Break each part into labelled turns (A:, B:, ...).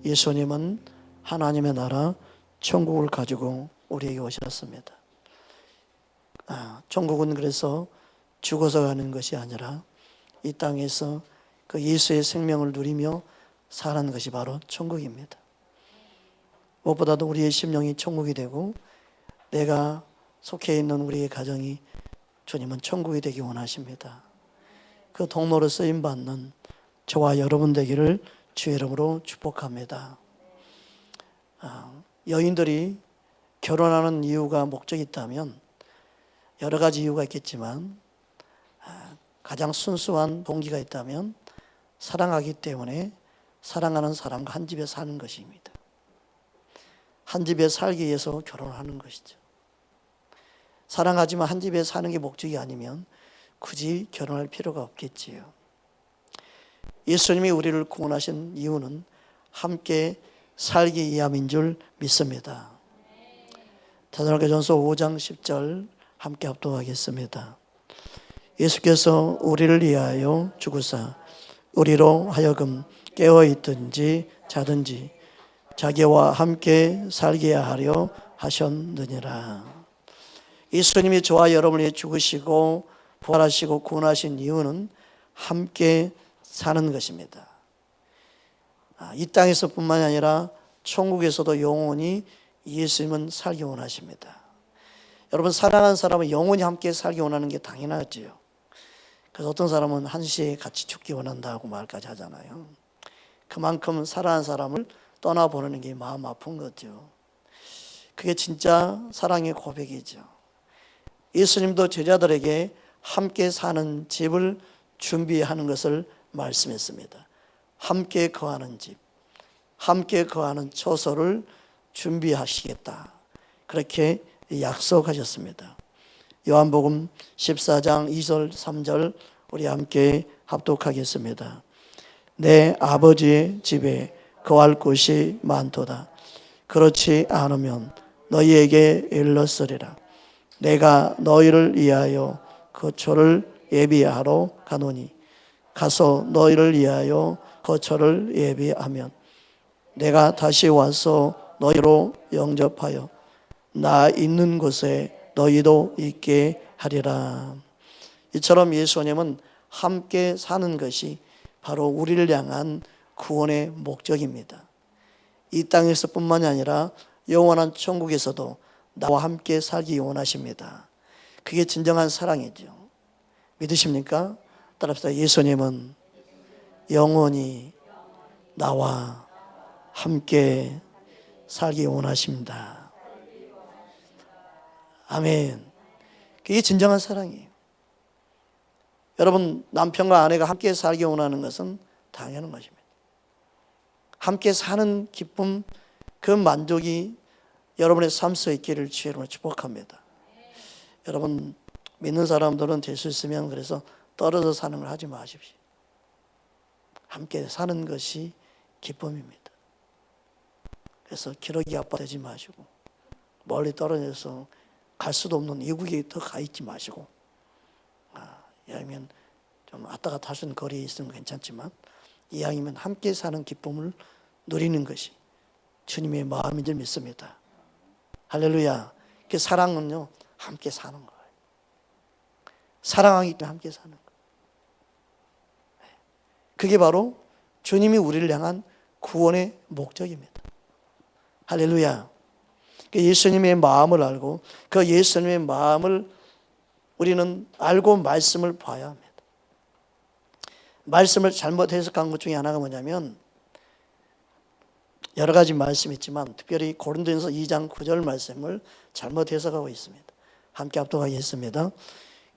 A: 예수님은 하나님의 나라 천국을 가지고 우리에게 오셨습니다. 천국은 그래서 죽어서 가는 것이 아니라 이 땅에서 그 예수의 생명을 누리며 사는 것이 바로 천국입니다. 무엇보다도 우리의 심령이 천국이 되고 내가 속해 있는 우리의 가정이 주님은 천국이 되기 원하십니다. 그 통로로 쓰임받는 저와 여러분 되기를 주의 이름으로 축복합니다. 여인들이 결혼하는 이유가 목적이 있다면 여러 가지 이유가 있겠지만 가장 순수한 동기가 있다면 사랑하기 때문에 사랑하는 사람과 한 집에 사는 것입니다. 한 집에 살기 위해서 결혼하는 것이죠. 사랑하지만 한 집에 사는 게 목적이 아니면 굳이 결혼할 필요가 없겠지요. 예수님이 우리를 구원하신 이유는 함께 살기 위함인 줄 믿습니다. 데살로니가전서 5장 10절 함께 합독하겠습니다. 예수께서 우리를 위하여 죽으사 우리로 하여금 깨어있든지 자든지 자기와 함께 살게 하려 하셨느니라. 예수님이 저와 여러분을 위해 죽으시고 부활하시고 구원하신 이유는 함께 사는 것입니다. 이 땅에서 뿐만이 아니라 천국에서도 영원히 예수님은 살기 원하십니다. 여러분, 사랑하는 사람은 영원히 함께 살기 원하는 게 당연하지요. 그래서 어떤 사람은 한시에 같이 죽기 원한다고 말까지 하잖아요. 그만큼 사랑하는 사람을 떠나보내는 게 마음 아픈 거죠. 그게 진짜 사랑의 고백이죠. 예수님도 제자들에게 함께 사는 집을 준비하는 것을 말씀했습니다. 함께 거하는 집, 함께 거하는 처소를 준비하시겠다, 그렇게 약속하셨습니다. 요한복음 14장 2절 3절 우리 함께 합독하겠습니다. 내 아버지의 집에 거할 곳이 많도다. 그렇지 않으면 너희에게 일렀으리라. 내가 너희를 위하여 거처를 예비하러 가노니 가서 너희를 위하여 거처를 예비하면 내가 다시 와서 너희로 영접하여 나 있는 곳에 너희도 있게 하리라. 이처럼 예수님은 함께 사는 것이 바로 우리를 향한 구원의 목적입니다. 이 땅에서 뿐만이 아니라 영원한 천국에서도 나와 함께 살기 원하십니다. 그게 진정한 사랑이죠. 믿으십니까? 따라합시다. 예수님은 영원히 나와 함께 살기 원하십니다. 아멘. 그게 진정한 사랑이에요. 여러분, 남편과 아내가 함께 살기 원하는 것은 당연한 것입니다. 함께 사는 기쁨, 그 만족이 여러분의 삶 속에 있기를 주의 이름으로 축복합니다. 여러분, 믿는 사람들은 될 수 있으면 그래서 떨어져 사는 걸 하지 마십시오. 함께 사는 것이 기쁨입니다. 그래서 기러기 아빠 되지 마시고 멀리 떨어져서 갈 수도 없는 이국에 더 가 있지 마시고, 이왕이면 좀 왔다 갔다 할 수 있는 거리에 있으면 괜찮지만 이왕이면 함께 사는 기쁨을 누리는 것이 주님의 마음인 줄 믿습니다. 할렐루야. 그 사랑은요, 함께 사는 거예요. 사랑하기 때문에 함께 사는 거예요. 그게 바로 주님이 우리를 향한 구원의 목적입니다. 할렐루야. 예수님의 마음을 알고 그 예수님의 마음을 우리는 알고 말씀을 봐야 합니다. 말씀을 잘못 해석한 것 중에 하나가 뭐냐면, 여러 가지 말씀이 있지만 특별히 고린도전서 2장 9절 말씀을 잘못 해석하고 있습니다. 함께 합독하겠습니다.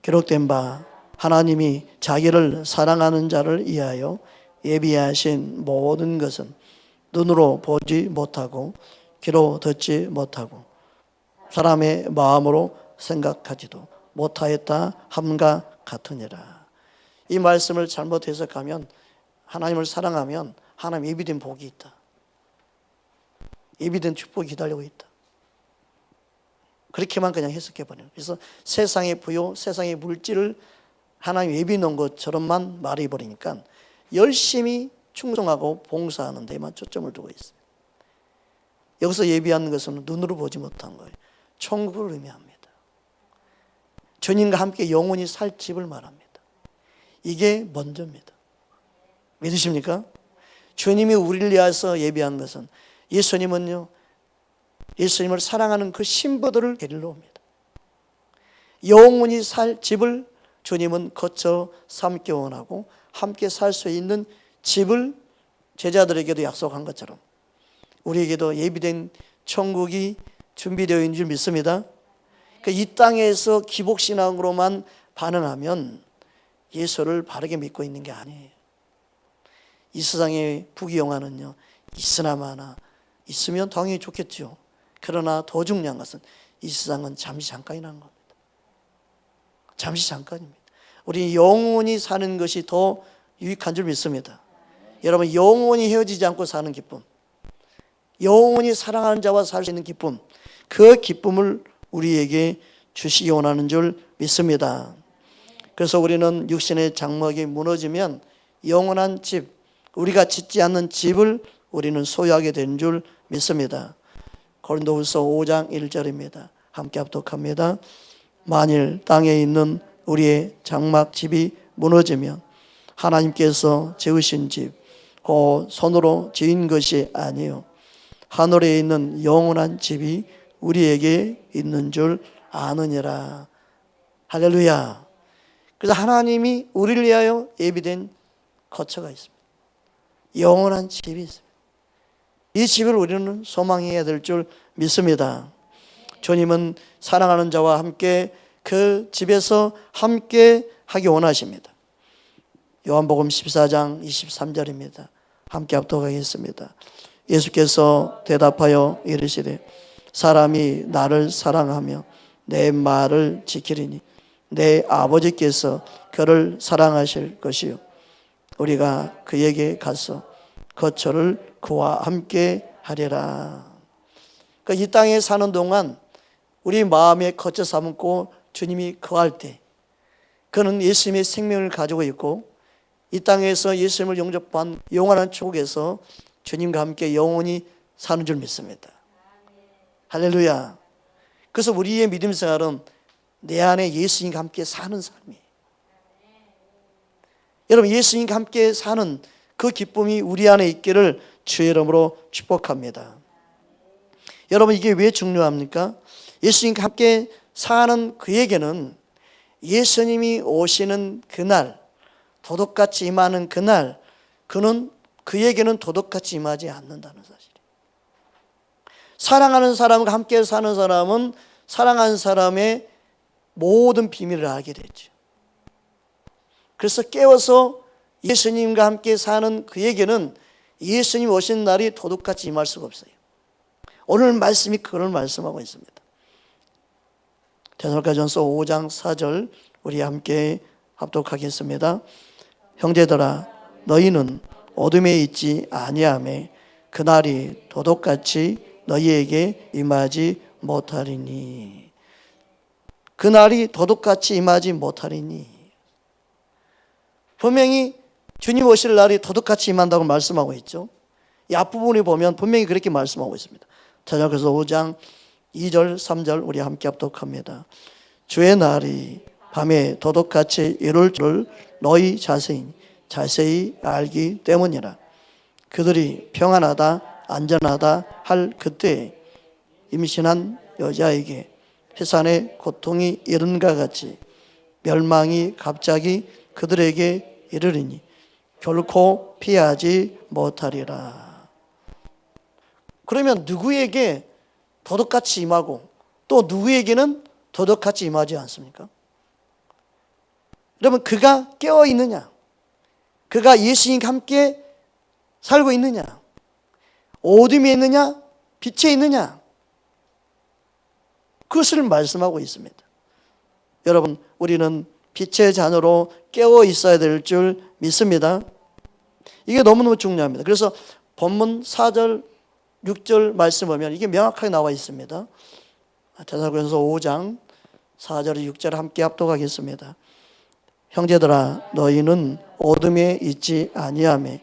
A: 기록된 바 하나님이 자기를 사랑하는 자를 위하여 예비하신 모든 것은 눈으로 보지 못하고 귀로 듣지 못하고 사람의 마음으로 생각하지도 못하였다 함과 같으니라. 이 말씀을 잘못 해석하면, 하나님을 사랑하면 하나님 예비된 복이 있다, 예비된 축복이 기다리고 있다, 그렇게만 그냥 해석해버려요. 그래서 세상의 부요, 세상의 물질을 하나님 예비 놓은 것처럼만 말해버리니까 열심히 충성하고 봉사하는 데만 초점을 두고 있습니다. 여기서 예비하는 것은 눈으로 보지 못한 거예요. 천국을 의미합니다. 주님과 함께 영원히 살 집을 말합니다. 이게 먼저입니다. 믿으십니까? 주님이 우리를 위해서 예비한 것은, 예수님은요, 예수님을 사랑하는 그 신부들을 데리러 옵니다. 영원히 살 집을 주님은 거쳐 삼기 원하고 함께 살 수 있는 집을 제자들에게도 약속한 것처럼 우리에게도 예비된 천국이 준비되어 있는 줄 믿습니다. 이 땅에서 기복신앙으로만 반응하면 예수를 바르게 믿고 있는 게 아니에요. 이 세상의 부귀영화는요, 있으나마나 있으면 당연히 좋겠죠. 그러나 더 중요한 것은 이 세상은 잠시 잠깐이라는 겁니다. 잠시 잠깐입니다. 우리 영원히 사는 것이 더 유익한 줄 믿습니다. 여러분, 영원히 헤어지지 않고 사는 기쁨, 영원히 사랑하는 자와 살 수 있는 기쁨, 그 기쁨을 우리에게 주시기 원하는 줄 믿습니다. 그래서 우리는 육신의 장막이 무너지면 영원한 집, 우리가 짓지 않는 집을 우리는 소유하게 되는 줄 믿습니다. 고린도후서 5장 1절입니다. 함께 합독합니다. 만일 땅에 있는 우리의 장막 집이 무너지면 하나님께서 지으신 집, 그 손으로 지은 것이 아니요 하늘에 있는 영원한 집이 우리에게 있는 줄 아느니라. 할렐루야. 그래서 하나님이 우리를 위하여 예비된 거처가 있습니다. 영원한 집이 있습니다. 이 집을 우리는 소망해야 될 줄 믿습니다. 주님은 사랑하는 자와 함께 그 집에서 함께 하기 원하십니다. 요한복음 14장 23절입니다. 함께 합독하겠습니다. 예수께서 대답하여 이르시되 사람이 나를 사랑하며 내 말을 지키리니 내 아버지께서 그를 사랑하실 것이요 우리가 그에게 가서 거처를 그와 함께 하리라. 그러니까 이 땅에 사는 동안 우리 마음에 거처 삼고 주님이 거할 때 그는 예수님의 생명을 가지고 있고 이 땅에서 예수님을 영접한 영원한 천국에서 주님과 함께 영원히 사는 줄 믿습니다. 할렐루야. 그래서 우리의 믿음 생활은 내 안에 예수님과 함께 사는 삶이에요. 여러분, 예수님과 함께 사는 그 기쁨이 우리 안에 있기를 주의 이름으로 축복합니다. 여러분, 이게 왜 중요합니까? 예수님과 함께 사는 그에게는 예수님이 오시는 그날, 도둑같이 임하는 그날, 그에게는 도둑같이 임하지 않는다는 사실이에요. 사랑하는 사람과 함께 사는 사람은 사랑하는 사람의 모든 비밀을 알게 되죠. 그래서 깨워서 예수님과 함께 사는 그에게는 예수님 오신 날이 도둑같이 임할 수가 없어요. 오늘 말씀이 그걸 말씀하고 있습니다. 데살로니가전서 5장 4절 우리 함께 합독하겠습니다. 형제들아 너희는 어둠에 있지 아니하며 그날이 도둑같이 너희에게 임하지 못하리니. 그날이 도둑같이 임하지 못하리니. 분명히 주님 오실 날이 도둑같이 임한다고 말씀하고 있죠. 이 앞부분에 보면 분명히 그렇게 말씀하고 있습니다. 데살로니가서 5장 2절 3절 우리 함께 합독합니다. 주의 날이 밤에 도둑같이 이룰 줄 너희 자세히 알기 때문이라. 그들이 평안하다 안전하다 할 그때 임신한 여자에게 해산의 고통이 이른과 같이 멸망이 갑자기 그들에게 이르리니 결코 피하지 못하리라. 그러면 누구에게 도둑같이 임하고 또 누구에게는 도둑같이 임하지 않습니까? 여러분, 그가 깨어 있느냐? 그가 예수님과 함께 살고 있느냐? 어둠에 있느냐? 빛에 있느냐? 그것을 말씀하고 있습니다. 여러분, 우리는 빛의 자녀로 깨어 있어야 될 줄 믿습니다. 이게 너무너무 중요합니다. 그래서 본문 4절, 6절 말씀 보면 이게 명확하게 나와 있습니다. 데살로니가전서 5장 4절, 6절 함께 합독하겠습니다. 형제들아 너희는 어둠에 있지 아니하며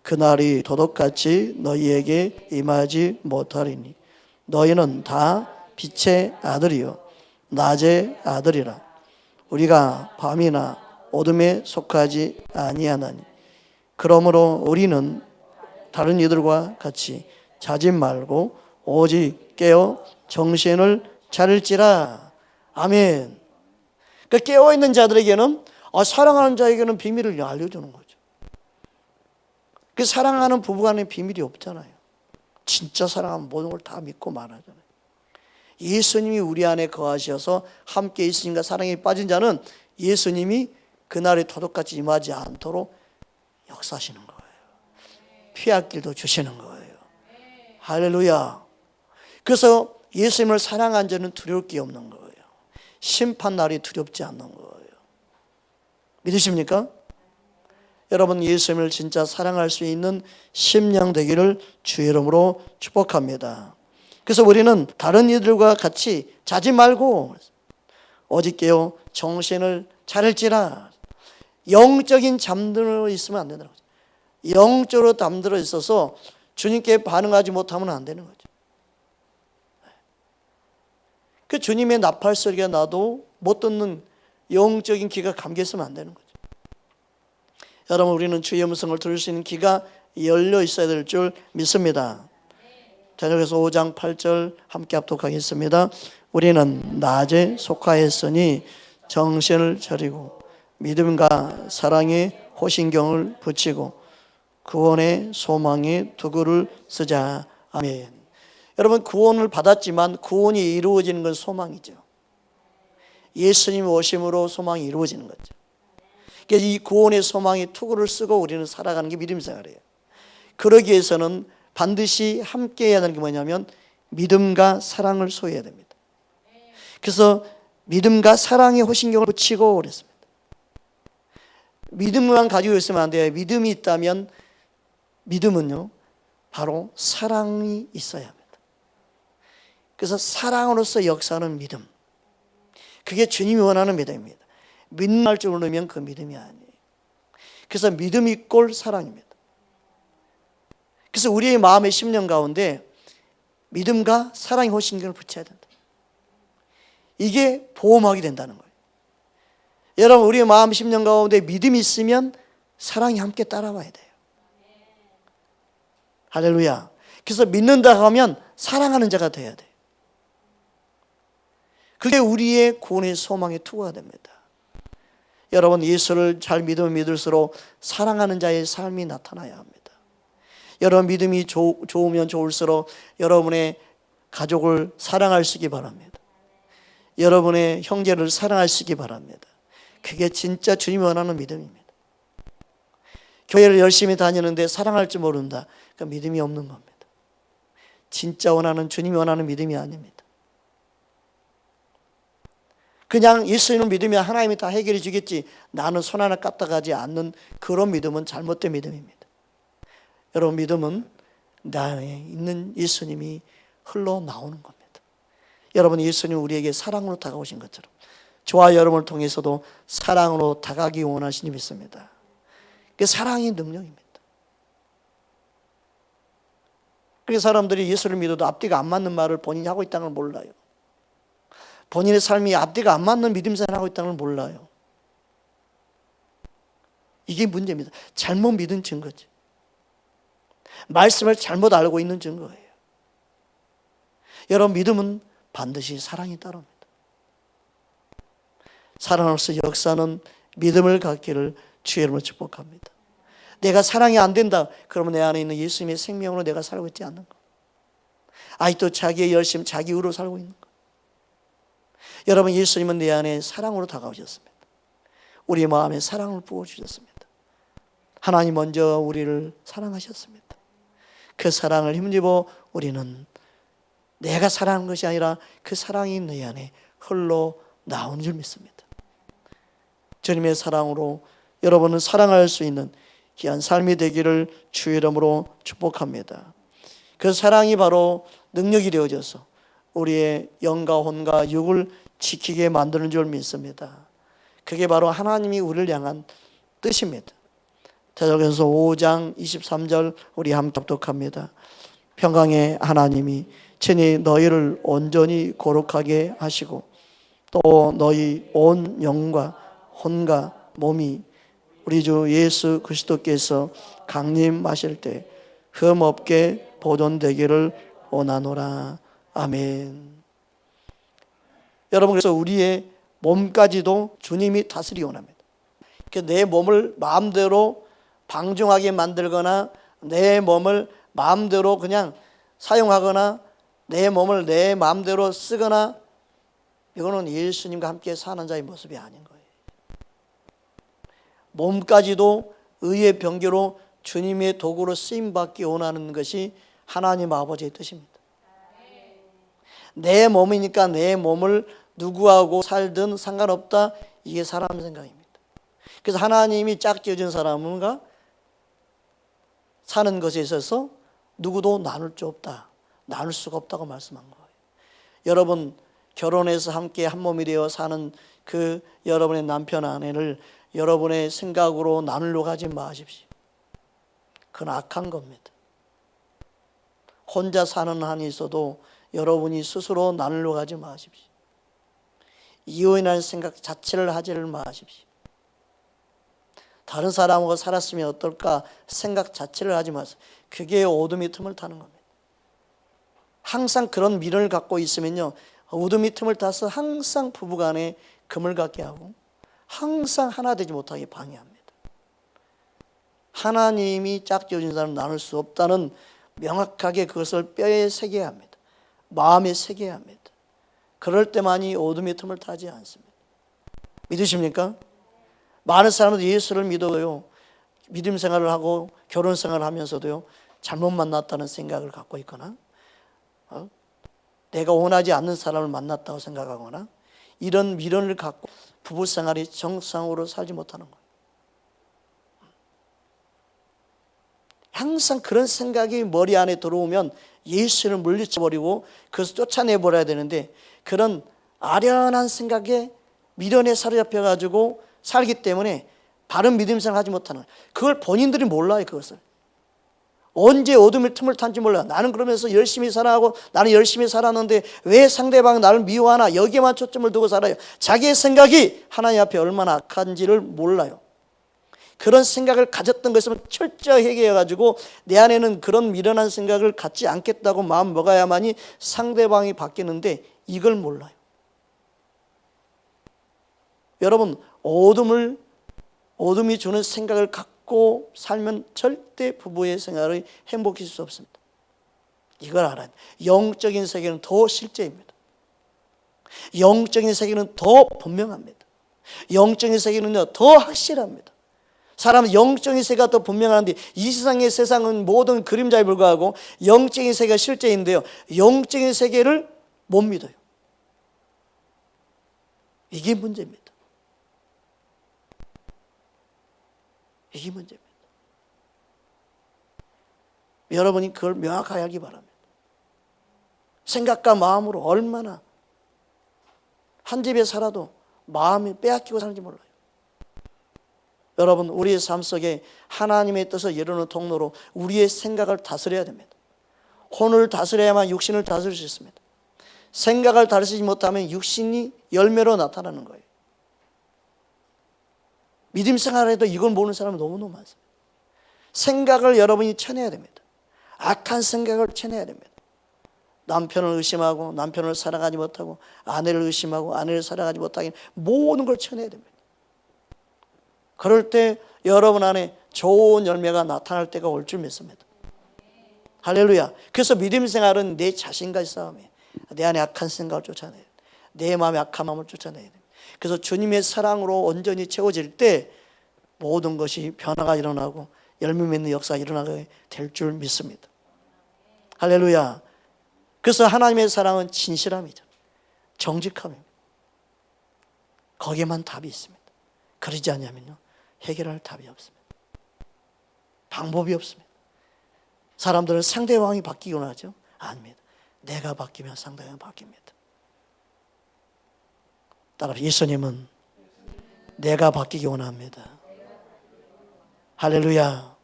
A: 그날이 도둑같이 너희에게 임하지 못하리니 너희는 다 빛의 아들이요 낮의 아들이라. 우리가 밤이나 어둠에 속하지 아니하나니 그러므로 우리는 다른 이들과 같이 자지 말고 오직 깨어 정신을 차릴지라. 아멘. 그 깨어있는 자들에게는, 사랑하는 자에게는 비밀을 알려주는 거죠. 그 사랑하는 부부간에 비밀이 없잖아요. 진짜 사랑하면 모든 걸 다 믿고 말하잖아요. 예수님이 우리 안에 거하셔서 함께 있으니까 사랑에 빠진 자는 예수님이 그날에 도둑같이 임하지 않도록 역사하시는 거예요. 피할 길도 주시는 거예요. 할렐루야. 그래서 예수님을 사랑한 자는 두려울 게 없는 거예요. 심판날이 두렵지 않는 거예요. 믿으십니까? 여러분, 예수님을 진짜 사랑할 수 있는 심령 되기를 주의 이름으로 축복합니다. 그래서 우리는 다른 이들과 같이 자지 말고 오직 깨어 정신을 차릴지라. 영적인 잠들어 있으면 안 되는 거죠. 영적으로 잠들어 있어서 주님께 반응하지 못하면 안 되는 거죠. 그 주님의 나팔 소리가 나도 못 듣는 영적인 귀가 감겨 있으면 안 되는 거죠. 여러분, 우리는 주의 음성을 들을 수 있는 귀가 열려 있어야 될 줄 믿습니다. 자녀에서 5장 8절 함께 합독하겠습니다. 우리는 낮에 속하였으니 정신을 차리고 믿음과 사랑에 호신경을 붙이고 구원의 소망에 도구를 쓰자. 아멘. 여러분, 구원을 받았지만 구원이 이루어지는 건 소망이죠. 예수님 오심으로 소망이 이루어지는 거죠. 그래서 이 구원의 소망의 투구를 쓰고 우리는 살아가는 게 믿음 생활이에요. 그러기 위해서는 반드시 함께 해야 하는 게 뭐냐면 믿음과 사랑을 소유해야 됩니다. 그래서 믿음과 사랑의 호신경을 붙이고 그랬습니다. 믿음만 가지고 있으면 안 돼요. 믿음이 있다면, 믿음은요 바로 사랑이 있어야 합니다. 그래서 사랑으로서 역사하는 믿음, 그게 주님이 원하는 믿음입니다. 믿는 줄 모르면 그 믿음이 아니에요. 그래서 믿음이 꼴 사랑입니다. 그래서 우리의 마음의 심령 가운데 믿음과 사랑의 호신경을 붙여야 된다. 이게 보험하게 된다는 거예요. 여러분, 우리의 마음 심령 가운데 믿음이 있으면 사랑이 함께 따라와야 돼요. 할렐루야. 그래서 믿는다 하면 사랑하는 자가 돼야 돼요. 그게 우리의 구원의 소망의 투구가 됩니다. 여러분, 예수를 잘 믿으면 믿을수록 사랑하는 자의 삶이 나타나야 합니다. 여러분, 믿음이 좋으면 좋을수록 여러분의 가족을 사랑하시기 바랍니다. 여러분의 형제를 사랑하시기 바랍니다. 그게 진짜 주님이 원하는 믿음입니다. 교회를 열심히 다니는데 사랑할 줄 모른다. 그 믿음이 없는 겁니다. 진짜 원하는, 주님이 원하는 믿음이 아닙니다. 그냥 예수님을 믿으면 하나님이 다 해결해 주겠지, 나는 손 하나 까딱하지 않는 그런 믿음은 잘못된 믿음입니다. 여러분, 믿음은 내 안에 있는 예수님이 흘러나오는 겁니다. 여러분, 예수님 우리에게 사랑으로 다가오신 것처럼 저와 여러분을 통해서도 사랑으로 다가가기 원하시니 믿습니다. 그게 사랑의 능력입니다. 그래서 사람들이 예수를 믿어도 앞뒤가 안 맞는 말을 본인이 하고 있다는 걸 몰라요. 본인의 삶이 앞뒤가 안 맞는 믿음 생활을 하고 있다는 걸 몰라요. 이게 문제입니다. 잘못 믿은 증거죠. 말씀을 잘못 알고 있는 증거예요. 여러분, 믿음은 반드시 사랑이 따릅니다. 사랑으로서 역사는 믿음을 갖기를 주의 이름으로 축복합니다. 내가 사랑이 안 된다 그러면 내 안에 있는 예수님의 생명으로 내가 살고 있지 않는 것, 아직도 자기의 열심, 자기 의로 살고 있는 것. 여러분, 예수님은 내 안에 사랑으로 다가오셨습니다. 우리 마음에 사랑을 부어주셨습니다. 하나님 먼저 우리를 사랑하셨습니다. 그 사랑을 힘입어 우리는 내가 사랑하는 것이 아니라 그 사랑이 내 안에 흘러나오는 줄 믿습니다. 주님의 사랑으로 여러분은 사랑할 수 있는 귀한 삶이 되기를 주의 이름으로 축복합니다. 그 사랑이 바로 능력이 되어져서 우리의 영과 혼과 육을 지키게 만드는 줄 믿습니다. 그게 바로 하나님이 우리를 향한 뜻입니다. 데살로니가서 5장 23절 우리 함께 합독합니다. 평강의 하나님이 친히 너희를 온전히 거룩하게 하시고 또 너희 온 영과 혼과 몸이 우리 주 예수 그리스도께서 강림하실 때 흠없게 보존되기를 원하노라. 아멘. 여러분, 그래서 우리의 몸까지도 주님이 다스리기 원합니다. 내 몸을 마음대로 방종하게 만들거나 내 몸을 마음대로 그냥 사용하거나 내 몸을 내 마음대로 쓰거나, 이거는 예수님과 함께 사는 자의 모습이 아닌 거예요. 몸까지도 의의 병기로 주님의 도구로 쓰임받기 원하는 것이 하나님 아버지의 뜻입니다. 내 몸이니까 내 몸을 누구하고 살든 상관없다, 이게 사람 생각입니다. 그래서 하나님이 짝지어진 사람과 사는 것에 있어서 누구도 나눌 수 없다, 나눌 수가 없다고 말씀한 거예요. 여러분, 결혼해서 함께 한 몸이 되어 사는 그 여러분의 남편 아내를 여러분의 생각으로 나누려고 하지 마십시오. 그건 악한 겁니다. 혼자 사는 한이 있어도 여러분이 스스로 나누려고 하지 마십시오. 이혼이라는 생각 자체를 하지를 마십시오. 다른 사람하고 살았으면 어떨까 생각 자체를 하지 마세요. 그게 어둠의 틈을 타는 겁니다. 항상 그런 미련을 갖고 있으면요, 어둠의 틈을 타서 항상 부부간에 금을 갖게 하고 항상 하나 되지 못하게 방해합니다. 하나님이 짝지어진 사람을 나눌 수 없다는 명확하게 그것을 뼈에 새겨야 합니다. 마음에 새겨야 합니다. 그럴 때만이 어둠의 틈을 타지 않습니다. 믿으십니까? 많은 사람들이 예수를 믿어요. 믿음 생활을 하고 결혼 생활을 하면서도요, 잘못 만났다는 생각을 갖고 있거나 내가 원하지 않는 사람을 만났다고 생각하거나 이런 미련을 갖고 부부 생활이 정상으로 살지 못하는 거예요. 항상 그런 생각이 머리 안에 들어오면 예수를 물리쳐버리고 그것을 쫓아내버려야 되는데, 그런 아련한 생각에 미련에 사로잡혀가지고 살기 때문에 바른 믿음 생활을 하지 못하는 거예요. 그걸 본인들이 몰라요. 그것을 언제 어둠의 틈을 탄지 몰라요. 나는 그러면서 열심히 살아가고 나는 열심히 살았는데 왜 상대방은 나를 미워하나, 여기에만 초점을 두고 살아요. 자기의 생각이 하나님 앞에 얼마나 악한지를 몰라요. 그런 생각을 가졌던 것을 철저히 해결해가지고 내 안에는 그런 미련한 생각을 갖지 않겠다고 마음 먹어야만이 상대방이 바뀌는데, 이걸 몰라요. 여러분, 어둠이 주는 생각을 갖고 살면 절대 부부의 생활이 행복해질 수 없습니다. 이걸 알아야 돼요. 영적인 세계는 더 실제입니다. 영적인 세계는 더 분명합니다. 영적인 세계는요, 더 확실합니다. 사람은 영적인 세계가 더 분명한데 이 세상은 모든 그림자에 불과하고 영적인 세계가 실제인데요, 영적인 세계를 못 믿어요. 이게 문제입니다. 이게 문제입니다. 여러분이 그걸 명확하게 알기 바랍니다. 생각과 마음으로 얼마나 한 집에 살아도 마음이 빼앗기고 사는지 몰라요. 여러분, 우리의 삶 속에 하나님의 뜻을 이루는 통로로 우리의 생각을 다스려야 됩니다. 혼을 다스려야만 육신을 다스릴 수 있습니다. 생각을 다스리지 못하면 육신이 열매로 나타나는 거예요. 믿음 생활에도 이걸 모르는 사람이 너무너무 많습니다. 생각을 여러분이 쳐내야 됩니다. 악한 생각을 쳐내야 됩니다. 남편을 의심하고 남편을 사랑하지 못하고, 아내를 의심하고 아내를 사랑하지 못하게 모든 걸 쳐내야 됩니다. 그럴 때 여러분 안에 좋은 열매가 나타날 때가 올 줄 믿습니다. 할렐루야. 그래서 믿음 생활은 내 자신과의 싸움이에요. 내 안에 악한 생각을 쫓아내야 돼요. 내 마음에 악한 마음을 쫓아내야 돼요. 그래서 주님의 사랑으로 온전히 채워질 때 모든 것이 변화가 일어나고 열매 맺는 역사가 일어나게 될 줄 믿습니다. 할렐루야. 그래서 하나님의 사랑은 진실함이죠. 정직함입니다. 거기에만 답이 있습니다. 그러지 않으면요, 해결할 답이 없습니다. 방법이 없습니다. 사람들은 상대방이 바뀌기 원하죠? 아닙니다. 내가 바뀌면 상대방이 바뀝니다. 따라서 예수님은 내가 바뀌기 원합니다. 할렐루야.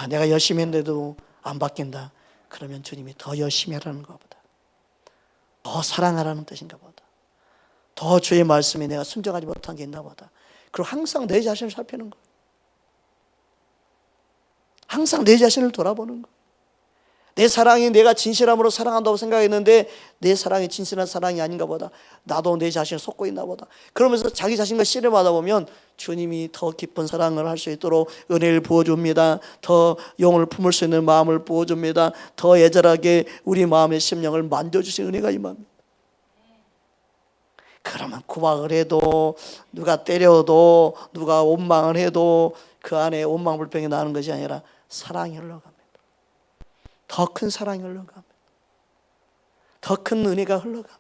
A: 내가 열심히 했는데도 안 바뀐다. 그러면 주님이 더 열심히 하라는 것보다, 더 사랑하라는 뜻인가 보다, 더 주의 말씀에 내가 순종하지 못한 게 있나 보다. 그리고 항상 내 자신을 살피는 거예요. 항상 내 자신을 돌아보는 거예요. 내 사랑이 내가 진실함으로 사랑한다고 생각했는데 내 사랑이 진실한 사랑이 아닌가 보다. 나도 내 자신을 속고 있나 보다. 그러면서 자기 자신과 씨름하다 보면 주님이 더 깊은 사랑을 할 수 있도록 은혜를 부어줍니다. 더 영혼을 품을 수 있는 마음을 부어줍니다. 더 애절하게 우리 마음의 심령을 만져주신 은혜가 임합니다. 그러면 구박을 해도, 누가 때려도, 누가 원망을 해도 그 안에 원망불평이 나는 것이 아니라 사랑이 흘러갑니다. 더 큰 사랑이 흘러갑니다. 더 큰 은혜가 흘러갑니다.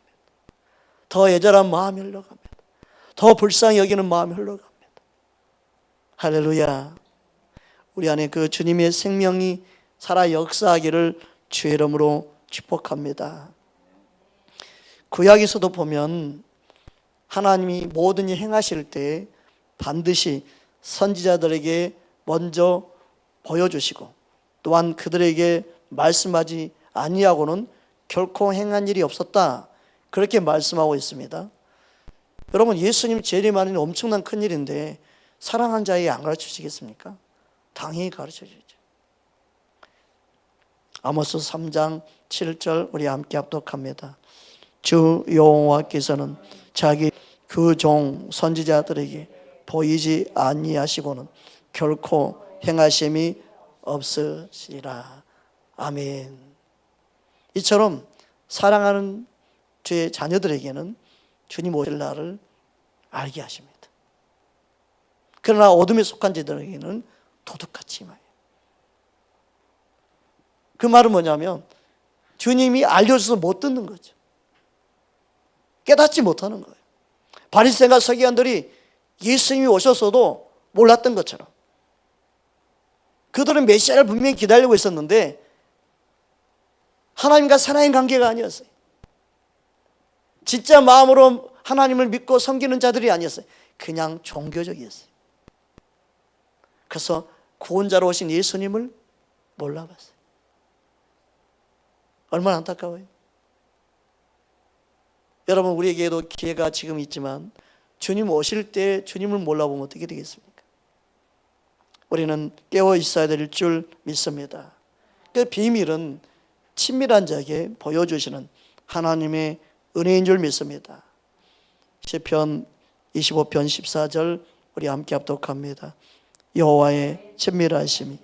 A: 더 애절한 마음이 흘러갑니다. 더 불쌍히 여기는 마음이 흘러갑니다. 할렐루야. 우리 안에 그 주님의 생명이 살아 역사하기를 주의 이름으로 축복합니다. 구약에서도 보면 하나님이 모든 일 행하실 때 반드시 선지자들에게 먼저 보여주시고 또한 그들에게 말씀하지 아니하고는 결코 행한 일이 없었다, 그렇게 말씀하고 있습니다. 여러분, 예수님 재림하는 엄청난 큰 일인데 사랑한 자에게 안 가르쳐 주시겠습니까? 당연히 가르쳐 주죠. 아모스 3장 7절 우리 함께 합독합니다. 주 여호와께서는 자기 그 종 선지자들에게 보이지 아니하시고는 결코 행하심이 없으시리라. 아멘. 이처럼 사랑하는 주의 자녀들에게는 주님 오실 날을 알게 하십니다. 그러나 어둠에 속한 자들에게는 도둑같이 임하여. 그 말은 뭐냐면 주님이 알려줘서 못 듣는 거죠. 깨닫지 못하는 거예요. 바리새인과 서기관들이 예수님이 오셨어도 몰랐던 것처럼 그들은 메시아를 분명히 기다리고 있었는데 하나님과 사랑의 관계가 아니었어요. 진짜 마음으로 하나님을 믿고 섬기는 자들이 아니었어요. 그냥 종교적이었어요. 그래서 구원자로 오신 예수님을 몰라봤어요. 얼마나 안타까워요. 여러분, 우리에게도 기회가 지금 있지만 주님 오실 때 주님을 몰라보면 어떻게 되겠습니까? 우리는 깨어 있어야 될 줄 믿습니다. 그 비밀은 친밀한 자에게 보여주시는 하나님의 은혜인 줄 믿습니다. 시편 25편 14절 우리 함께 합독합니다. 여호와의 친밀하심이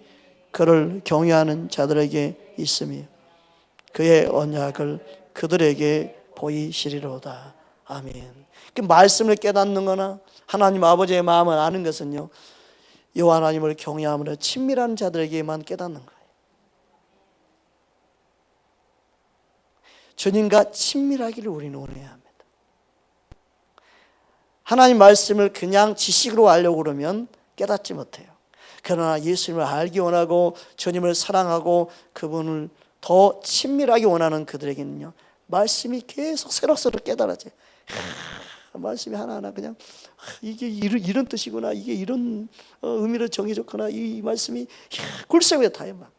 A: 그를 경외하는 자들에게 있으며 그의 언약을 그들에게 보이시리로다. 아멘. 그 말씀을 깨닫는 거나 하나님 아버지의 마음을 아는 것은요, 여호와 하나님을 경외함으로 친밀한 자들에게만 깨닫는 거예요. 주님과 친밀하기를 우리는 원해야 합니다. 하나님 말씀을 그냥 지식으로 알려고 그러면 깨닫지 못해요. 그러나 예수님을 알기 원하고 주님을 사랑하고 그분을 더 친밀하게 원하는 그들에게는요, 말씀이 계속 새록새록 깨달아져요. 말씀이 하나하나 그냥 이게 이런 뜻이구나, 이게 이런 의미로 정해졌구나, 이 말씀이 굴세우에 닿아요. 막.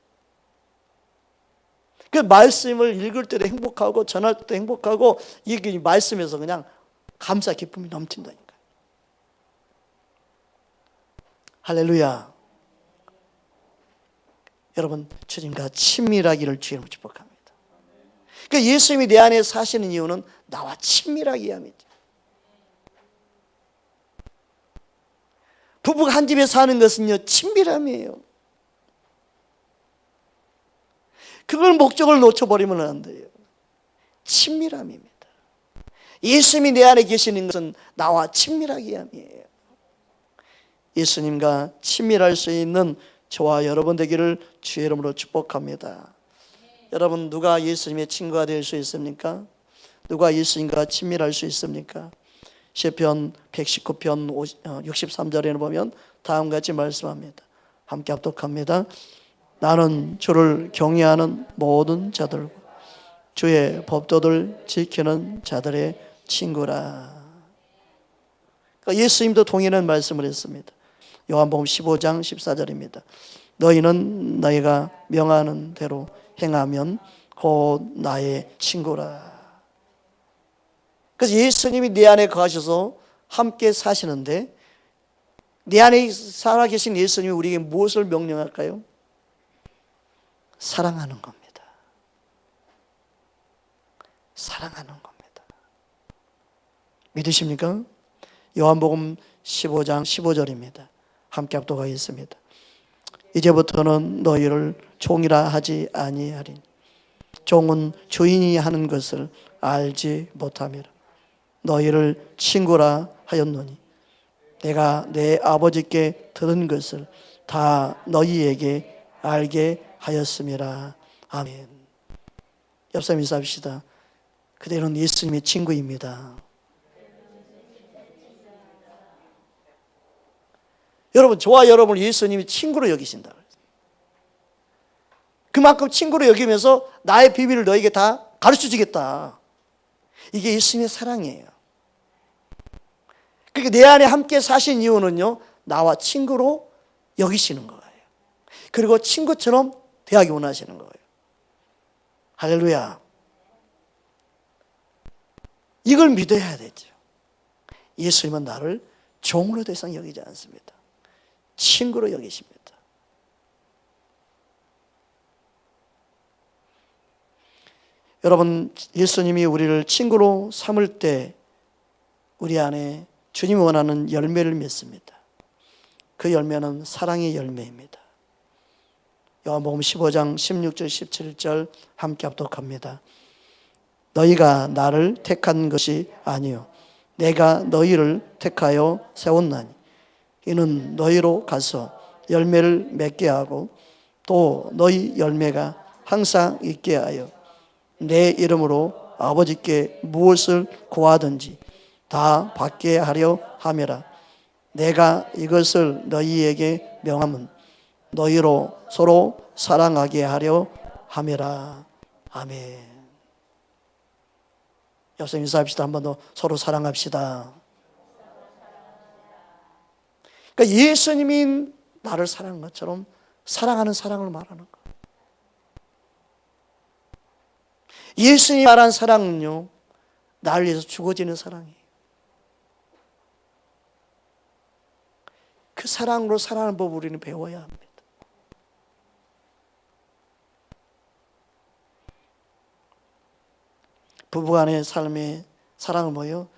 A: 그 말씀을 읽을 때도 행복하고 전할 때도 행복하고 이게 말씀에서 그냥 감사 기쁨이 넘친다니까요. 할렐루야. 여러분, 주님과 친밀하기를 주님으로 축복합니다. 그러니까 예수님이 내 안에 사시는 이유는 나와 친밀하게 함이죠. 부부가 한 집에 사는 것은요, 친밀함이에요. 그걸 목적을 놓쳐버리면 안 돼요. 친밀함입니다. 예수님이 내 안에 계시는 것은 나와 친밀하게 함이에요. 예수님과 친밀할 수 있는 저와 여러분 되기를 주의 이름으로 축복합니다. 여러분, 누가 예수님의 친구가 될 수 있습니까? 누가 예수님과 친밀할 수 있습니까? 시편 119편 63절에는 보면 다음과 같이 말씀합니다. 함께 합독합니다. 나는 주를 경외하는 모든 자들과 주의 법도를 지키는 자들의 친구라. 그러니까 예수님도 동일한 말씀을 했습니다. 요한복음 15장 14절입니다. 너희는 너희가 명하는 대로 행하면 곧 나의 친구라. 그래서 예수님이 내 안에 거하셔서 함께 사시는데, 내 안에 살아계신 예수님이 우리에게 무엇을 명령할까요? 사랑하는 겁니다. 사랑하는 겁니다. 믿으십니까? 요한복음 15장 15절입니다. 함께 합독하겠습니다. 이제부터는 너희를 종이라 하지 아니하리니 종은 주인이 하는 것을 알지 못함이라. 너희를 친구라 하였노니 내가 내 아버지께 들은 것을 다 너희에게 알게 하였음이라. 아멘. 옆사람 인사합시다. 그대는 예수님의 친구입니다. 여러분, 저와 여러분을 예수님이 친구로 여기신다. 그만큼 친구로 여기면서 나의 비밀을 너에게 다 가르쳐 주겠다. 이게 예수님의 사랑이에요. 그러니까 내 안에 함께 사신 이유는요, 나와 친구로 여기시는 거예요. 그리고 친구처럼 대하기 원하시는 거예요. 할렐루야. 이걸 믿어야 되죠. 예수님은 나를 종으로 더 이상 여기지 않습니다. 친구로 여기십니다. 여러분, 예수님이 우리를 친구로 삼을 때 우리 안에 주님이 원하는 열매를 맺습니다. 그 열매는 사랑의 열매입니다. 요한복음 15장 16절 17절 함께 합독합니다. 너희가 나를 택한 것이 아니요 내가 너희를 택하여 세웠나니 이는 너희로 가서 열매를 맺게 하고 또 너희 열매가 항상 있게 하여 내 이름으로 아버지께 무엇을 구하든지 다 받게 하려 함이라. 내가 이것을 너희에게 명함은 너희로 서로 사랑하게 하려 함이라. 아멘. 옆서 인사합시다. 한 번 더 서로 사랑합시다. 그러니까 예수님이 나를 사랑한 것처럼 사랑하는 사랑을 말하는 거예요. 예수님이 말한 사랑은요, 나를 위해서 죽어지는 사랑이에요. 그 사랑으로 살아가는 법을 우리는 배워야 합니다. 부부간의 삶의 사랑은 뭐예요?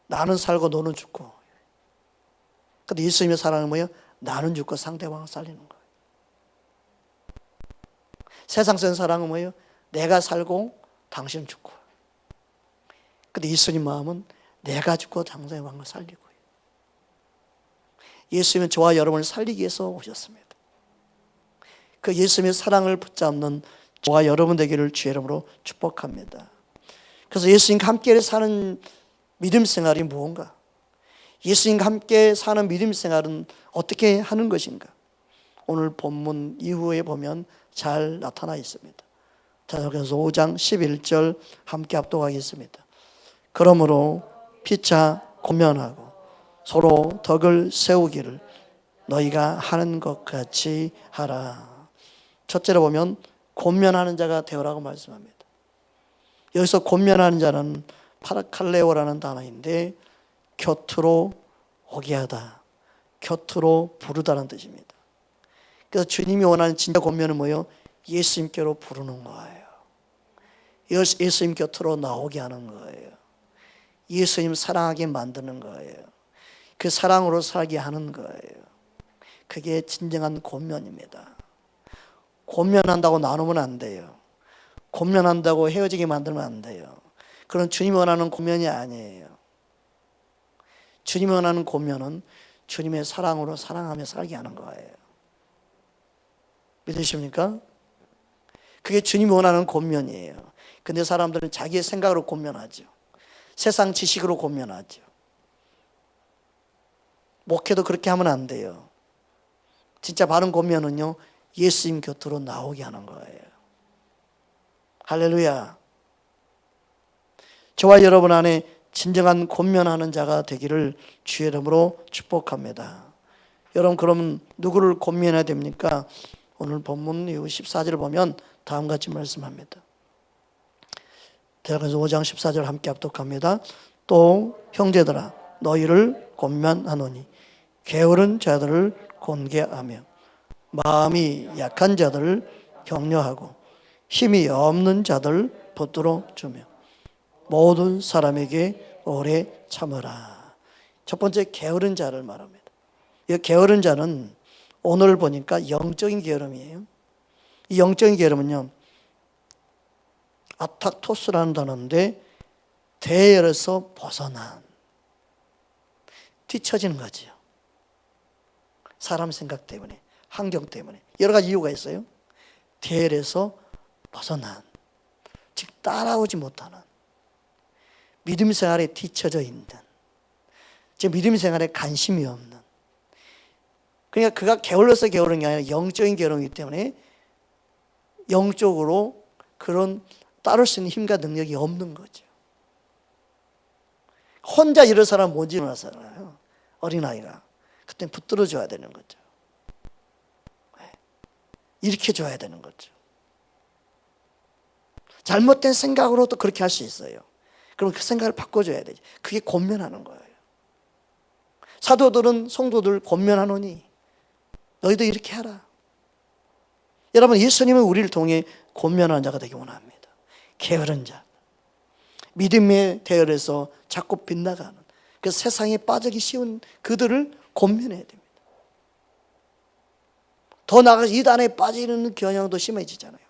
A: 나는 살고 너는 죽고. 근데 예수님의 사랑은 뭐예요? 나는 죽고 상대방을 살리는 거예요. 세상적인 사랑은 뭐예요? 내가 살고 당신은 죽고. 근데 예수님 마음은 내가 죽고 상대방을 살리고요. 예수님은 저와 여러분을 살리기 위해서 오셨습니다. 그 예수님의 사랑을 붙잡는 저와 여러분 되기를 주의 이름으로 축복합니다. 그래서 예수님과 함께 사는 믿음 생활이 무언가? 예수님과 함께 사는 믿음 생활은 어떻게 하는 것인가? 오늘 본문 이후에 보면 잘 나타나 있습니다. 자, 그래서 5장 11절 함께 합독하겠습니다. 그러므로 피차 권면하고 서로 덕을 세우기를 너희가 하는 것 같이 하라. 첫째로 보면 권면하는 자가 되어라고 말씀합니다. 여기서 권면하는 자는 파라칼레오라는 단어인데 곁으로 오게 하다, 곁으로 부르다는 뜻입니다. 그래서 주님이 원하는 진짜 권면은 뭐예요? 예수님께로 부르는 거예요. 예수님 곁으로 나오게 하는 거예요. 예수님 사랑하게 만드는 거예요. 그 사랑으로 살게 하는 거예요. 그게 진정한 권면입니다. 권면한다고 나누면 안 돼요. 권면한다고 헤어지게 만들면 안 돼요. 그건 주님이 원하는 권면이 아니에요. 주님이 원하는 권면은 주님의 사랑으로 사랑하며 살게 하는 거예요. 믿으십니까? 그게 주님이 원하는 권면이에요. 근데 사람들은 자기의 생각으로 권면하죠. 세상 지식으로 권면하죠. 목회도 그렇게 하면 안 돼요. 진짜 바른 권면은요, 예수님 곁으로 나오게 하는 거예요. 할렐루야. 저와 여러분 안에 진정한 권면하는 자가 되기를 주의 이름으로 축복합니다. 여러분 그러면 누구를 권면해야 됩니까? 오늘 본문 이후 14절을 보면 다음 같이 말씀합니다. 대학에서 5장 14절 함께 합독합니다. 또 형제들아 너희를 권면하노니 게으른 자들을 권계하며 마음이 약한 자들을 격려하고 힘이 없는 자들을 붙들어 주며 모든 사람에게 오래 참으라. 첫 번째 게으른 자를 말합니다. 이 게으른 자는 오늘 보니까 영적인 게으름이에요. 이 영적인 게으름은요, 아탁토스라는 단어인데 대열에서 벗어난, 뒤처지는 거지요. 사람 생각 때문에, 환경 때문에 여러 가지 이유가 있어요. 대열에서 벗어난, 즉 따라오지 못하는, 믿음 생활에 뒤처져 있는, 즉 믿음 생활에 관심이 없는. 그러니까 그가 게을러서 게으른 게 아니라 영적인 게으름이기 때문에 영적으로 그런 따를 수 있는 힘과 능력이 없는 거죠. 혼자 이런 사람 못 일어나잖아요. 어린아이가. 그때 붙들어 줘야 되는 거죠. 일으켜줘야 되는 거죠. 잘못된 생각으로도 그렇게 할 수 있어요. 그럼 그 생각을 바꿔줘야 되죠. 그게 권면하는 거예요. 사도들은 성도들 권면하노니 너희도 이렇게 하라. 여러분 예수님은 우리를 통해 권면하는 자가 되기 원합니다. 게으른 자, 믿음의 대열에서 자꾸 빗나가는 그 세상에 빠지기 쉬운 그들을 권면해야 됩니다. 더 나아가서 이단에 빠지는 경향도 심해지잖아요.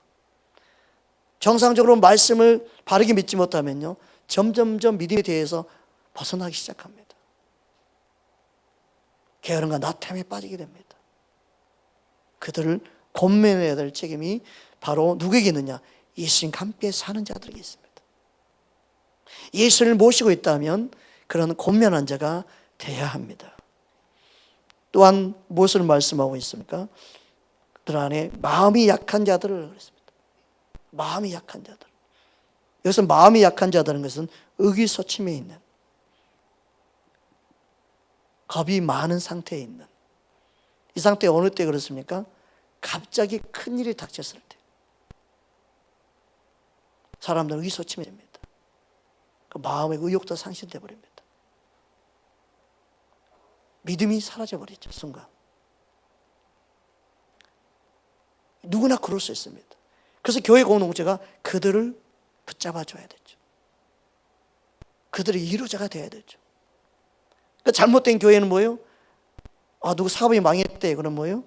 A: 정상적으로 말씀을 바르게 믿지 못하면요 점점점 믿음에 대해서 벗어나기 시작합니다. 게으름과 나태함에 빠지게 됩니다. 그들을 권면해야 될 책임이 바로 누구에게 있느냐? 예수님과 함께 사는 자들에게 있습니다. 예수를 모시고 있다면 그런 권면한 자가 되어야 합니다. 또한 무엇을 말씀하고 있습니까? 그들 안에 마음이 약한 자들을 그랬습니다. 마음이 약한 자들. 여기서 마음이 약한 자들은 것은 의기소침해 있는, 겁이 많은 상태에 있는, 이 상태 어느 때 그렇습니까? 갑자기 큰일이 닥쳤을 때 사람들은 의기소침해 됩니다. 그 마음의 의욕도 상실돼 버립니다. 믿음이 사라져 버리죠. 순간. 누구나 그럴 수 있습니다. 그래서 교회 공동체가 그들을 붙잡아 줘야 되죠. 그들의 이루자가 돼야 되죠. 그러니까 잘못된 교회는 뭐예요? 누구 사업이 망했대. 그럼 뭐예요?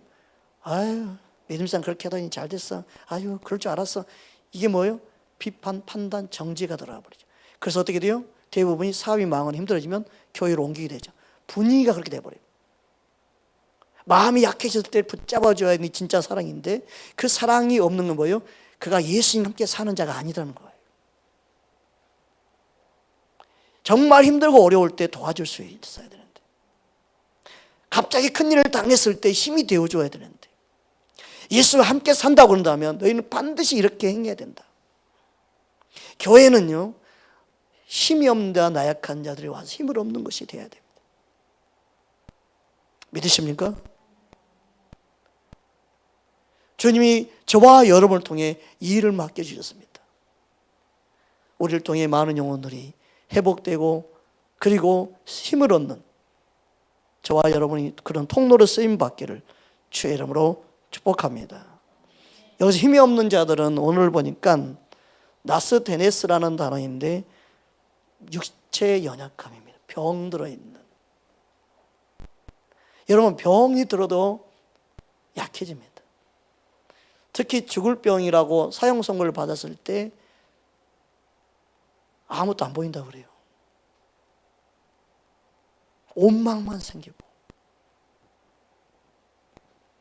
A: 아유, 믿음상 그렇게 하더니 잘 됐어. 아유, 그럴 줄 알았어. 이게 뭐예요? 비판, 판단, 정지가 들어가 버리죠. 그래서 어떻게 돼요? 대부분이 사업이 망하거나 힘들어지면 교회로 옮기게 되죠. 분위기가 그렇게 돼버려요. 마음이 약해졌을 때 붙잡아줘야 하는 진짜 사랑인데 그 사랑이 없는 건 뭐예요? 그가 예수님과 함께 사는 자가 아니라는 거예요. 정말 힘들고 어려울 때 도와줄 수 있어야 되는데, 갑자기 큰일을 당했을 때 힘이 되어줘야 되는데, 예수와 함께 산다고 그런다면 너희는 반드시 이렇게 행해야 된다. 교회는요 힘이 없는 자, 나약한 자들이 와서 힘을 얻는 것이 돼야 됩니다. 믿으십니까? 주님이 저와 여러분을 통해 이 일을 맡겨주셨습니다. 우리를 통해 많은 영혼들이 회복되고 그리고 힘을 얻는 저와 여러분이 그런 통로로 쓰임받기를 주의 이름으로 축복합니다. 여기서 힘이 없는 자들은 오늘 보니까 나스데네스라는 단어인데 육체의 연약함입니다. 병 들어있는. 여러분 병이 들어도 약해집니다. 특히 죽을 병이라고 사형 선고를 받았을 때 아무것도 안 보인다고 그래요. 온망만 생기고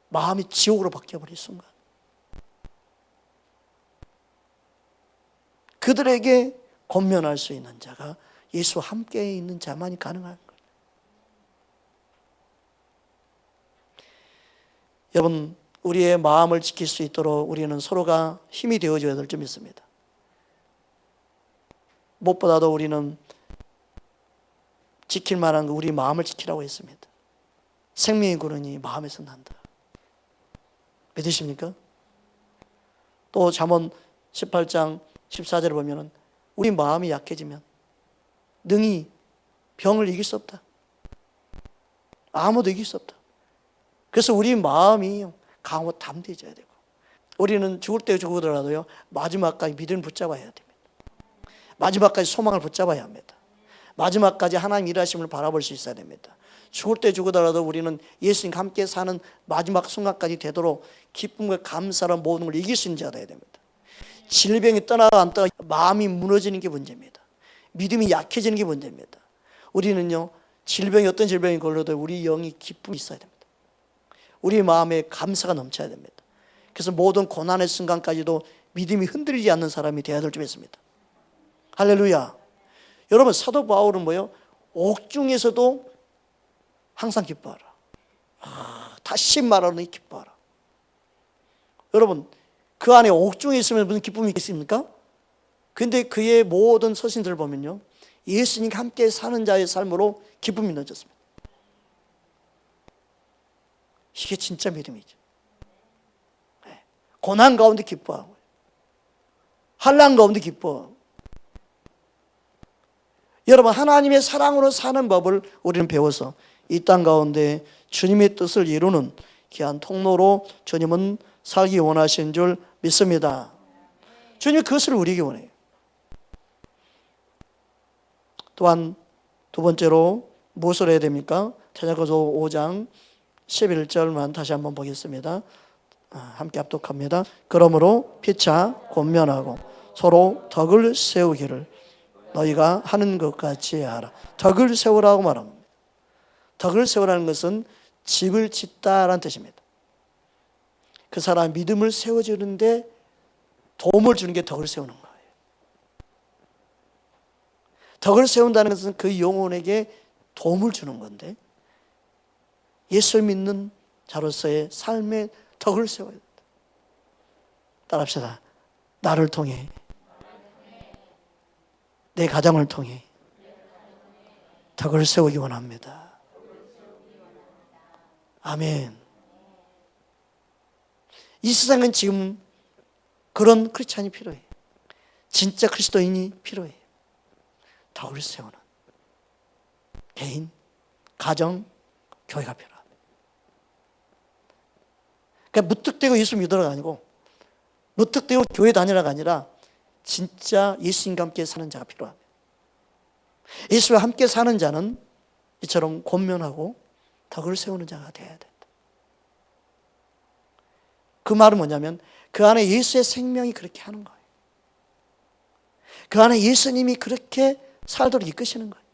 A: 마음이 지옥으로 바뀌어버릴 순간 그들에게 권면할 수 있는 자가 예수와 함께 있는 자만이 가능한 거예요. 여러분 우리의 마음을 지킬 수 있도록 우리는 서로가 힘이 되어줘야 될 점이 있습니다. 무엇보다도 우리는 지킬 만한 우리 마음을 지키라고 했습니다. 생명의 근원이 마음에서 난다. 믿으십니까? 또 잠언 18장 14절을 보면은 우리 마음이 약해지면 능히 병을 이길 수 없다. 아무도 이길 수 없다. 그래서 우리 마음이 강하고 담대해져야 되고, 우리는 죽을 때 죽으더라도요 마지막까지 믿음을 붙잡아야 됩니다. 마지막까지 소망을 붙잡아야 합니다. 마지막까지 하나님 일하심을 바라볼 수 있어야 됩니다. 죽을 때 죽으더라도 우리는 예수님과 함께 사는 마지막 순간까지 되도록 기쁨과 감사로 모든 걸 이길 수 있는 자가 되어야 됩니다. 질병이 떠나가 안 떠나 마음이 무너지는 게 문제입니다. 믿음이 약해지는 게 문제입니다. 우리는요 질병이 어떤 질병이 걸려도 우리 영이 기쁨이 있어야 됩니다. 우리 마음에 감사가 넘쳐야 됩니다. 그래서 모든 고난의 순간까지도 믿음이 흔들리지 않는 사람이 되어야 될 줄 믿습니다. 할렐루야. 여러분 사도 바울은 뭐예요? 옥중에서도 항상 기뻐하라. 다시 말하노니 기뻐하라. 여러분 그 안에 옥중에 있으면 무슨 기쁨이 있습니까? 그런데 그의 모든 서신들을 보면요 예수님과 함께 사는 자의 삶으로 기쁨이 넘쳤습니다. 이게 진짜 믿음이죠. 고난 가운데 기뻐하고 환난 가운데 기뻐하고. 여러분 하나님의 사랑으로 사는 법을 우리는 배워서 이 땅 가운데 주님의 뜻을 이루는 귀한 통로로 주님은 살기 원하신 줄 믿습니다. 주님이 그것을 우리에게 원해요. 또한 두 번째로 무엇을 해야 됩니까? 테살로니가서 5장 11절만 다시 한번 보겠습니다. 함께 합독합니다. 그러므로 피차 권면하고 서로 덕을 세우기를 너희가 하는 것 같이 하라. 덕을 세우라고 말합니다. 덕을 세우라는 것은 집을 짓다라는 뜻입니다. 그 사람 믿음을 세워주는데 도움을 주는 게 덕을 세우는 거예요. 덕을 세운다는 것은 그 영혼에게 도움을 주는 건데 예수를 믿는 자로서의 삶의 덕을 세워야 된다. 따라합시다. 나를 통해, 내 가정을 통해 덕을 세우기 원합니다. 아멘. 이 세상은 지금 그런 크리스찬이 필요해요. 진짜 그리스도인이 필요해요. 덕을 세우는 개인, 가정, 교회가 필요합니다. 그러니까 무턱대고 예수 믿으라가 아니고 무턱대고 교회 다니라가 아니라 진짜 예수님과 함께 사는 자가 필요합니다. 예수와 함께 사는 자는 이처럼 권면하고 덕을 세우는 자가 되어야 된다. 그 말은 뭐냐면 그 안에 예수의 생명이 그렇게 하는 거예요. 그 안에 예수님이 그렇게 살도록 이끄시는 거예요.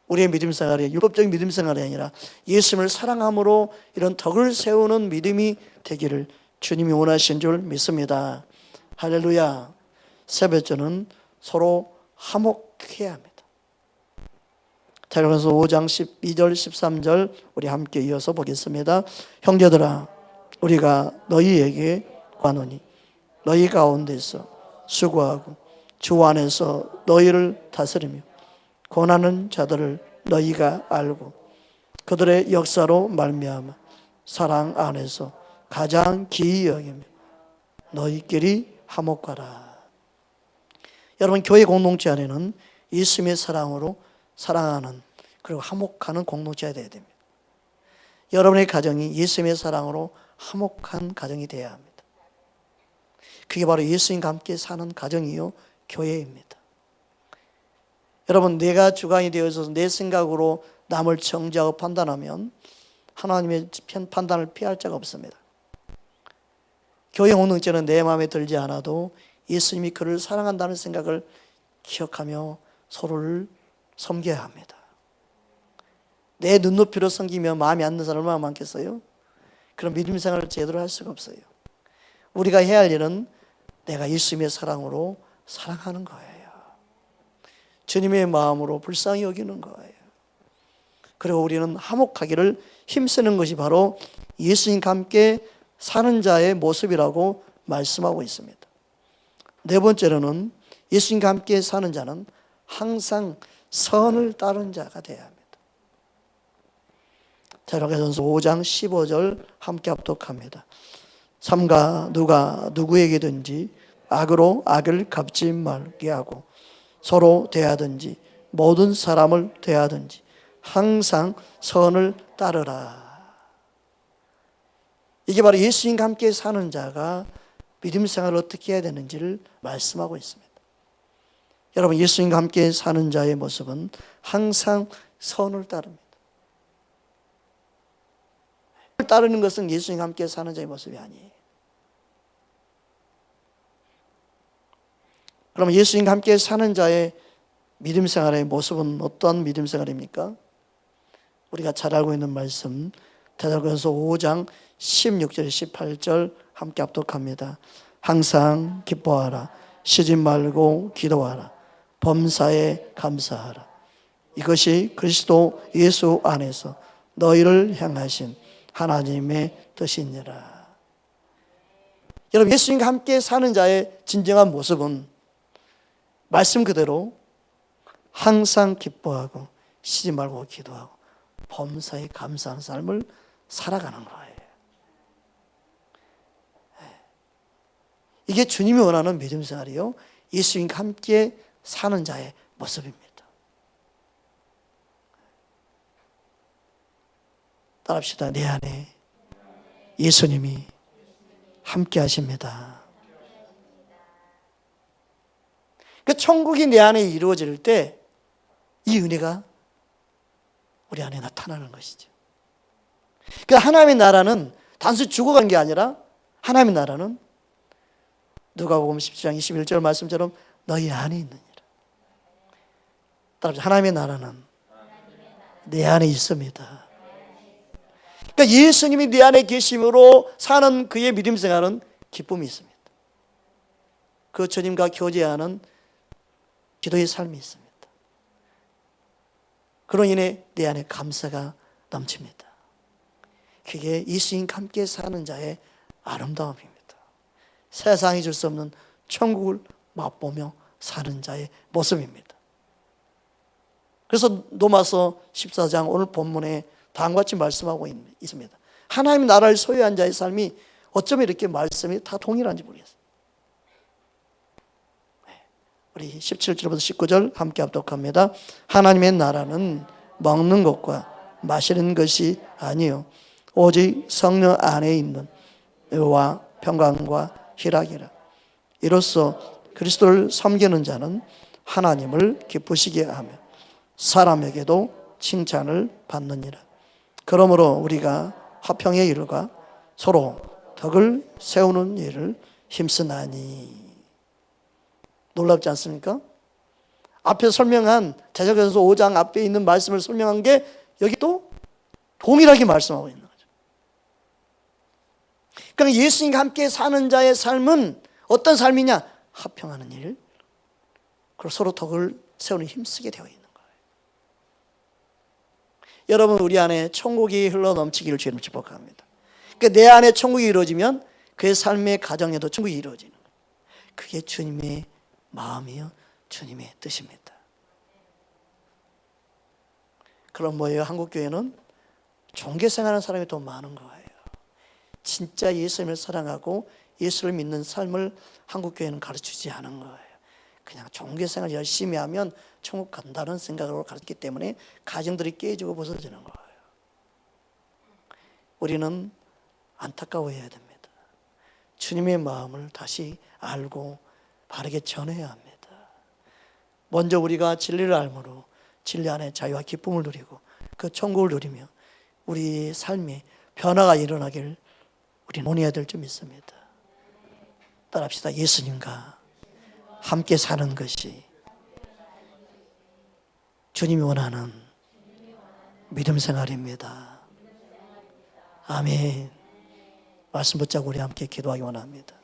A: 우리의 믿음 생활이 율법적인 믿음 생활이 아니라 예수님을 사랑함으로 이런 덕을 세우는 믿음이 되기를 주님이 원하신 줄 믿습니다. 할렐루야. 세 번째는 서로 화목해야 합니다. 테살로니가서 5장 12절 13절 우리 함께 이어서 보겠습니다. 형제들아 우리가 너희에게 관하노니 너희 가운데서 수고하고 주 안에서 너희를 다스리며 권하는 자들을 너희가 알고 그들의 역사로 말미암아 사랑 안에서 가장 기이 여기며 너희끼리 화목하라. 여러분 교회 공동체 안에는 예수님의 사랑으로 사랑하는 그리고 화목하는 공동체가 되어야 됩니다. 여러분의 가정이 예수님의 사랑으로 화목한 가정이 되어야 합니다. 그게 바로 예수님과 함께 사는 가정이요 교회입니다. 여러분 내가 주관이 되어 있어서 내 생각으로 남을 정죄하고 판단하면 하나님의 판단을 피할 자가 없습니다. 교회 공동체는 내 마음에 들지 않아도 예수님이 그를 사랑한다는 생각을 기억하며 서로를 섬겨야 합니다. 내 눈높이로 섬기면 마음에 안 드는 사람 얼마나 많겠어요? 그런 믿음 생활을 제대로 할 수가 없어요. 우리가 해야 할 일은 내가 예수님의 사랑으로 사랑하는 거예요. 주님의 마음으로 불쌍히 여기는 거예요. 그리고 우리는 화목하기를 힘쓰는 것이 바로 예수님과 함께 사는 자의 모습이라고 말씀하고 있습니다. 네 번째로는 예수님과 함께 사는 자는 항상 선을 따르는 자가 되어야 합니다. 데살로니가전서 5장 15절 함께 합독합니다. 삼가 누가 누구에게든지 악으로 악을 갚지 말게 하고 서로 대하든지 모든 사람을 대하든지 항상 선을 따르라. 이게 바로 예수님과 함께 사는 자가 믿음 생활을 어떻게 해야 되는지를 말씀하고 있습니다. 여러분, 예수님과 함께 사는 자의 모습은 항상 선을 따릅니다. 선을 따르는 것은 예수님과 함께 사는 자의 모습이 아니에요. 그럼 예수님과 함께 사는 자의 믿음 생활의 모습은 어떠한 믿음 생활입니까? 우리가 잘 알고 있는 말씀 데살로니가전서 5장 16절 18절 함께 합독합니다. 항상 기뻐하라. 쉬지 말고 기도하라. 범사에 감사하라. 이것이 그리스도 예수 안에서 너희를 향하신 하나님의 뜻이니라. 여러분, 예수님과 함께 사는 자의 진정한 모습은 말씀 그대로 항상 기뻐하고 쉬지 말고 기도하고 범사에 감사하는 삶을 살아가는 거예요. 이게 주님이 원하는 믿음 생활이요, 예수님과 함께 사는 자의 모습입니다. 따라합시다. 내 안에 예수님이 함께 하십니다. 그 천국이 내 안에 이루어질 때 이 은혜가 우리 안에 나타나는 것이죠. 그 하나님의 나라는 단순히 죽어간 게 아니라 하나님의 나라는 누가복음 17장 21절 말씀처럼 너희 안에 있느니라. 따라서 하나님의 나라는 내 안에 있습니다. 그러니까 예수님이 내 안에 계심으로 사는 그의 믿음 생활은 기쁨이 있습니다. 그 주님과 교제하는 기도의 삶이 있습니다. 그로 인해 내 안에 감사가 넘칩니다. 그게 예수님과 함께 사는 자의 아름다움입니다. 세상이 줄 수 없는 천국을 맛보며 사는 자의 모습입니다. 그래서 로마서 14장 오늘 본문에 다음과 같이 말씀하고 있습니다. 하나님의 나라를 소유한 자의 삶이 어쩌면 이렇게 말씀이 다 동일한지 모르겠어요. 우리 17절부터 19절 함께 합독합니다. 하나님의 나라는 먹는 것과 마시는 것이 아니요 오직 성령 안에 있는 의와 평강과 희락이라. 이로써 그리스도를 섬기는 자는 하나님을 기쁘시게 하며 사람에게도 칭찬을 받느니라. 그러므로 우리가 화평의 일과 서로 덕을 세우는 일을 힘쓰나니. 놀랍지 않습니까? 앞에 설명한 데살로니가전서 5장 앞에 있는 말씀을 설명한 게 여기 또 동일하게 말씀하고 있는 거죠. 그러니까 예수님과 함께 사는 자의 삶은 어떤 삶이냐? 화평하는 일, 그리고 서로 덕을 세우는 힘쓰게 되어 있는 거예요. 여러분, 우리 안에 천국이 흘러 넘치기를 주님 축복합니다. 그러니까 내 안에 천국이 이루어지면 그의 삶의 가정에도 천국이 이루어지는 거예요. 그게 주님의 마음이요, 주님의 뜻입니다. 그럼 뭐예요? 한국교회는 종교생활하는 사람이 더 많은 거예요. 진짜 예수님을 사랑하고 예수를 믿는 삶을 한국교회는 가르치지 않은 거예요. 그냥 종교생활 열심히 하면 천국 간다는 생각으로 가르치기 때문에 가정들이 깨지고 부서지는 거예요. 우리는 안타까워해야 됩니다. 주님의 마음을 다시 알고 바르게 전해야 합니다. 먼저 우리가 진리를 알므로 진리 안에 자유와 기쁨을 누리고 그 천국을 누리며 우리 삶에 변화가 일어나길 우리는 논해야 될 줄 믿습니다. 따라합시다. 예수님과 함께 사는 것이 주님이 원하는 믿음 생활입니다. 아멘. 말씀 붙잡고 우리 함께 기도하기 원합니다.